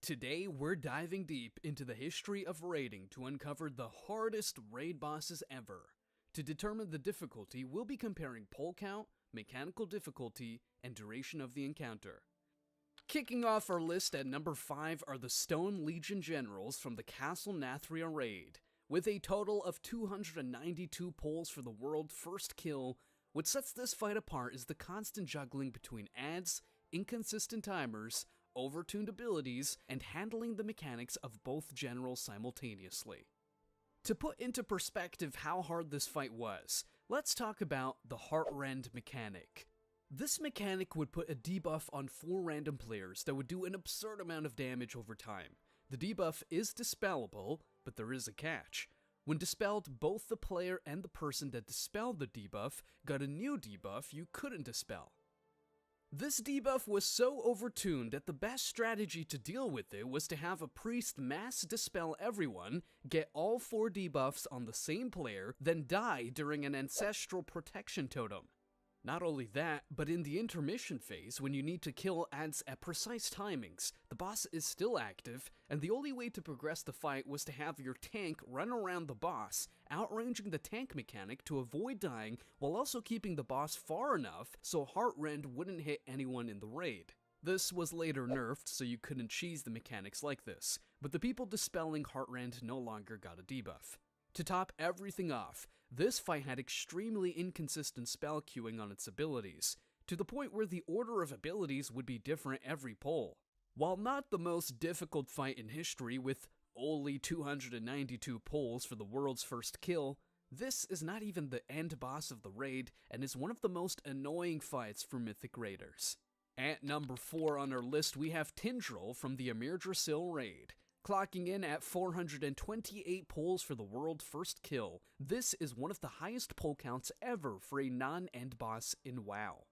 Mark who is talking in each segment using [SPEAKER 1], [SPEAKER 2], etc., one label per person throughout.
[SPEAKER 1] Today, we're diving deep into the history of raiding to uncover the hardest raid bosses ever. To determine the difficulty, we'll be comparing pull count, mechanical difficulty, and duration of the encounter. Kicking off our list at number 5 are the Stone Legion Generals from the Castle Nathria raid. With a total of 292 pulls for the world's first kill, what sets this fight apart is the constant juggling between adds, inconsistent timers, overtuned abilities, and handling the mechanics of both generals simultaneously. To put into perspective how hard this fight was, let's talk about the Heartrend mechanic. This mechanic would put a debuff on 4 random players that would do an absurd amount of damage over time. The debuff is dispellable, but there is a catch. When dispelled, both the player and the person that dispelled the debuff got a new debuff you couldn't dispel. This debuff was so overtuned that the best strategy to deal with it was to have a priest mass dispel everyone, get all 4 debuffs on the same player, then die during an ancestral protection totem. Not only that, but in the intermission phase, when you need to kill adds at precise timings, the boss is still active, and the only way to progress the fight was to have your tank run around the boss, outranging the tank mechanic to avoid dying while also keeping the boss far enough so Heartrend wouldn't hit anyone in the raid. This was later nerfed so you couldn't cheese the mechanics like this, but the people dispelling Heartrend no longer got a debuff. To top everything off, this fight had extremely inconsistent spell queuing on its abilities, to the point where the order of abilities would be different every pull. While not the most difficult fight in history with only 292 pulls for the world's first kill, this is not even the end boss of the raid and is one of the most annoying fights for Mythic Raiders. At number 4 on our list we have Tindril from the Amir Drasil raid. Clocking in at 428 pulls for the world's first kill, this is one of the highest pull counts ever for a non-end boss in WoW.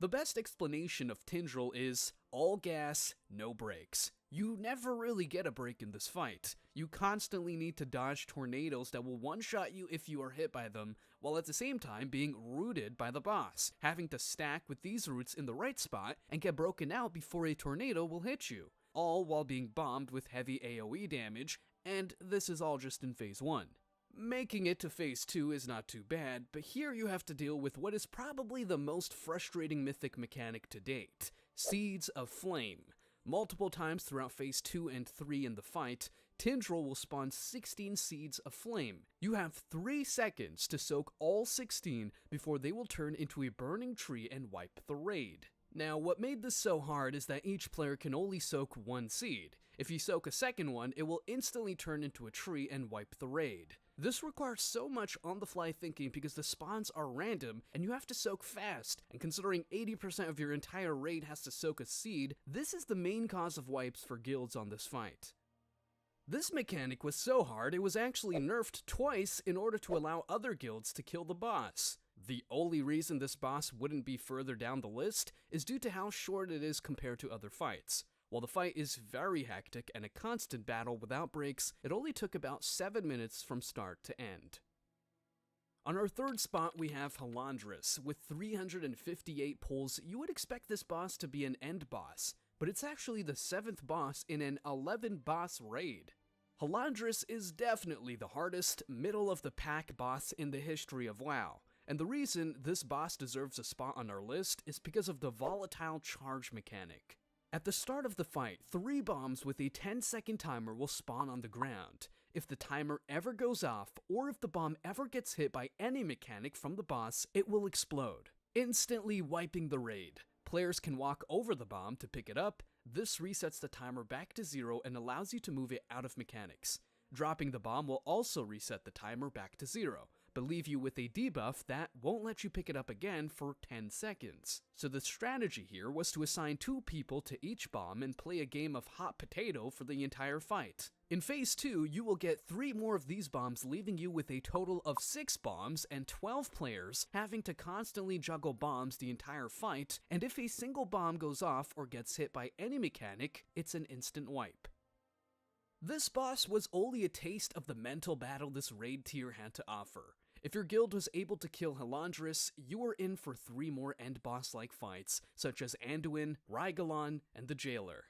[SPEAKER 1] The best explanation of Tindril is all gas, no brakes. You never really get a break in this fight. You constantly need to dodge tornadoes that will one-shot you if you are hit by them, while at the same time being rooted by the boss, having to stack with these roots in the right spot and get broken out before a tornado will hit you. All while being bombed with heavy AoE damage, and this is all just in Phase 1. Making it to Phase 2 is not too bad, but here you have to deal with what is probably the most frustrating mythic mechanic to date, Seeds of Flame. Multiple times throughout Phase 2 and 3 in the fight, Tindril will spawn 16 Seeds of Flame. You have 3 seconds to soak all 16 before they will turn into a burning tree and wipe the raid. Now, what made this so hard is that each player can only soak 1 seed. If you soak a second one, it will instantly turn into a tree and wipe the raid. This requires so much on-the-fly thinking because the spawns are random and you have to soak fast, and considering 80% of your entire raid has to soak a seed, this is the main cause of wipes for guilds on this fight. This mechanic was so hard it was actually nerfed twice in order to allow other guilds to kill the boss. The only reason this boss wouldn't be further down the list is due to how short it is compared to other fights. While the fight is very hectic and a constant battle without breaks, it only took about 7 minutes from start to end. On our third spot we have Halandris. With 358 pulls, you would expect this boss to be an end boss, but it's actually the 7th boss in an 11 boss raid. Halandris is definitely the hardest, middle-of-the-pack boss in the history of WoW. And the reason this boss deserves a spot on our list is because of the volatile charge mechanic. At the start of the fight, 3 bombs with a 10-second timer will spawn on the ground. If the timer ever goes off, or if the bomb ever gets hit by any mechanic from the boss, it will explode, instantly wiping the raid. Players can walk over the bomb to pick it up. This resets the timer back to 0 and allows you to move it out of mechanics. Dropping the bomb will also reset the timer back to 0, but leave you with a debuff that won't let you pick it up again for 10 seconds. So the strategy here was to assign 2 people to each bomb and play a game of hot potato for the entire fight. In Phase 2, you will get 3 more of these bombs, leaving you with a total of 6 bombs and 12 players having to constantly juggle bombs the entire fight, and if a single bomb goes off or gets hit by any mechanic, it's an instant wipe. This boss was only a taste of the mental battle this raid tier had to offer. If your guild was able to kill Halandris, you were in for 3 more end boss-like fights, such as Anduin, Rygalon, and the Jailer.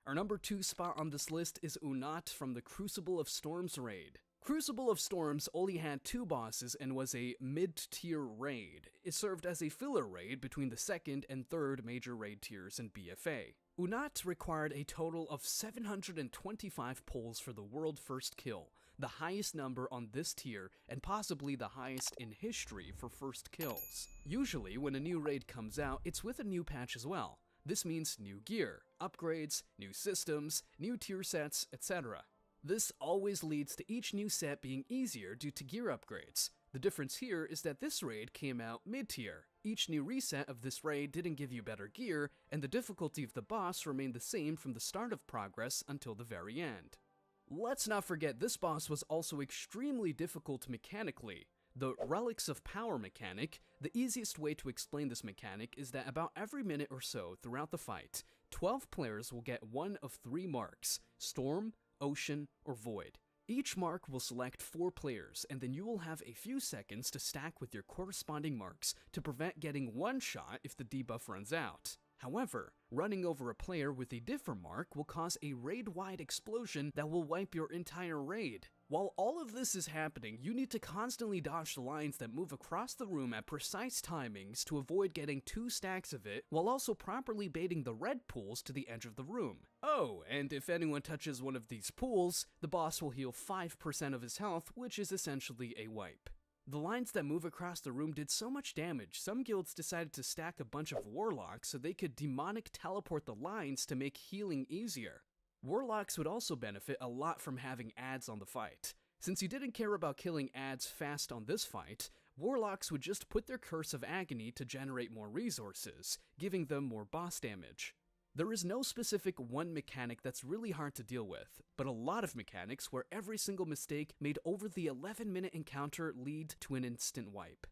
[SPEAKER 1] Our number 2 spot on this list is Unat from the Crucible of Storms raid. Crucible of Storms only had 2 bosses and was a mid-tier raid. It served as a filler raid between the 2nd and 3rd major raid tiers in BFA. Unat required a total of 725 pulls for the world first kill, the highest number on this tier and possibly the highest in history for first kills. Usually when a new raid comes out, it's with a new patch as well. This means new gear, upgrades, new systems, new tier sets, etc. This always leads to each new set being easier due to gear upgrades. The difference here is that this raid came out mid-tier. Each new reset of this raid didn't give you better gear, and the difficulty of the boss remained the same from the start of progress until the very end. Let's not forget this boss was also extremely difficult mechanically. The Relics of Power mechanic, the easiest way to explain this mechanic is that about every minute or so throughout the fight, 12 players will get one of 3 marks: Storm, Ocean, or Void. Each mark will select 4 players, and then you will have a few seconds to stack with your corresponding marks to prevent getting one shot if the debuff runs out. However, running over a player with a different mark will cause a raid-wide explosion that will wipe your entire raid. While all of this is happening, you need to constantly dodge the lines that move across the room at precise timings to avoid getting 2 stacks of it, while also properly baiting the red pools to the edge of the room. Oh, and if anyone touches one of these pools, the boss will heal 5% of his health, which is essentially a wipe. The lines that move across the room did so much damage, some guilds decided to stack a bunch of warlocks so they could demonic teleport the lines to make healing easier. Warlocks would also benefit a lot from having adds on the fight. Since you didn't care about killing adds fast on this fight, Warlocks would just put their Curse of Agony to generate more resources, giving them more boss damage. There is no specific one mechanic that's really hard to deal with, but a lot of mechanics where every single mistake made over the 11-minute encounter lead to an instant wipe.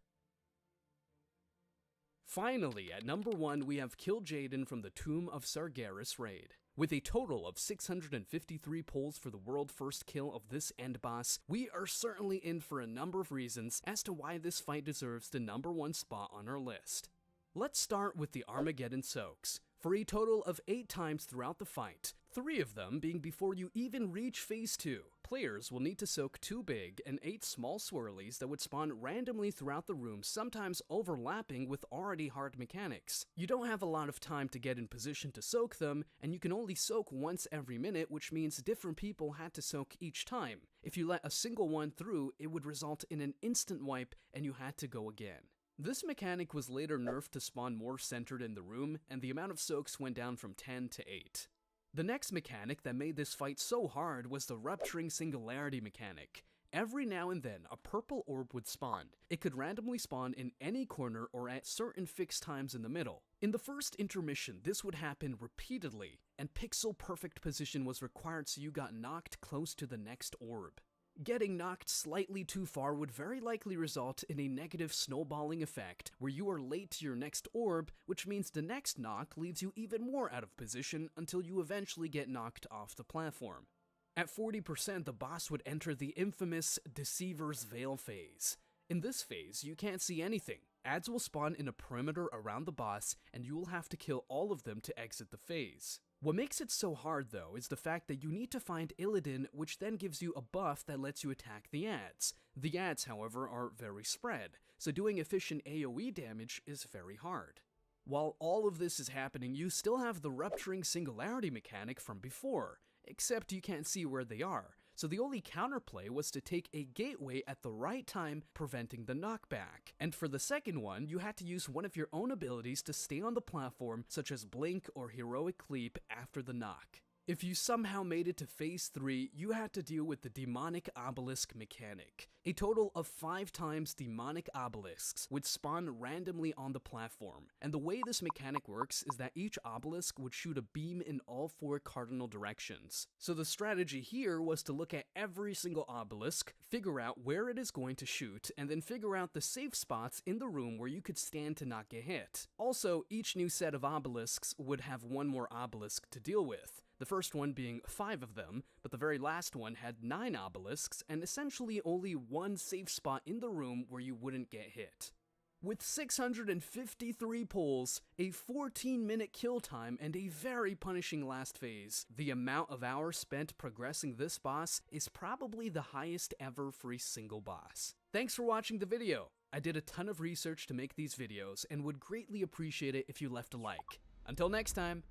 [SPEAKER 1] Finally, at number 1 we have Kill Jaden from the Tomb of Sargeras raid. With a total of 653 pulls for the world first kill of this end boss, we are certainly in for a number of reasons as to why this fight deserves the number 1 spot on our list. Let's start with the Armageddon soaks. For a total of 8 times throughout the fight, 3 of them being before you even reach phase 2. Players will need to soak 2 big and 8 small swirlies that would spawn randomly throughout the room, sometimes overlapping with already hard mechanics. You don't have a lot of time to get in position to soak them, and you can only soak once every minute, which means different people had to soak each time. If you let a single one through, it would result in an instant wipe and you had to go again. This mechanic was later nerfed to spawn more centered in the room, and the amount of soaks went down from 10 to 8. The next mechanic that made this fight so hard was the Rupturing Singularity mechanic. Every now and then, a purple orb would spawn. It could randomly spawn in any corner or at certain fixed times in the middle. In the first intermission, this would happen repeatedly, and pixel-perfect position was required so you got knocked close to the next orb. Getting knocked slightly too far would very likely result in a negative snowballing effect, where you are late to your next orb, which means the next knock leaves you even more out of position until you eventually get knocked off the platform. At 40%, the boss would enter the infamous Deceiver's Veil phase. In this phase, you can't see anything. Adds will spawn in a perimeter around the boss, and you will have to kill all of them to exit the phase. What makes it so hard, though, is the fact that you need to find Illidan, which then gives you a buff that lets you attack the adds. The adds, however, are very spread, so doing efficient AoE damage is very hard. While all of this is happening, you still have the Rupturing Singularity mechanic from before, except you can't see where they are, so the only counterplay was to take a gateway at the right time, preventing the knockback. And for the second one, you had to use one of your own abilities to stay on the platform, such as Blink or Heroic Leap after the knock. If you somehow made it to phase 3, you had to deal with the Demonic Obelisk mechanic. A total of 5 times Demonic Obelisks would spawn randomly on the platform, and the way this mechanic works is that each obelisk would shoot a beam in all 4 cardinal directions. So the strategy here was to look at every single obelisk, figure out where it is going to shoot, and then figure out the safe spots in the room where you could stand to not get hit. Also, each new set of obelisks would have 1 more obelisk to deal with. The first one being 5 of them, but the very last one had 9 obelisks, and essentially only 1 safe spot in the room where you wouldn't get hit. With 653 pulls, a 14-minute kill time, and a very punishing last phase, the amount of hours spent progressing this boss is probably the highest ever for a single boss. Thanks for watching the video. I did a ton of research to make these videos and would greatly appreciate it if you left a like. Until next time,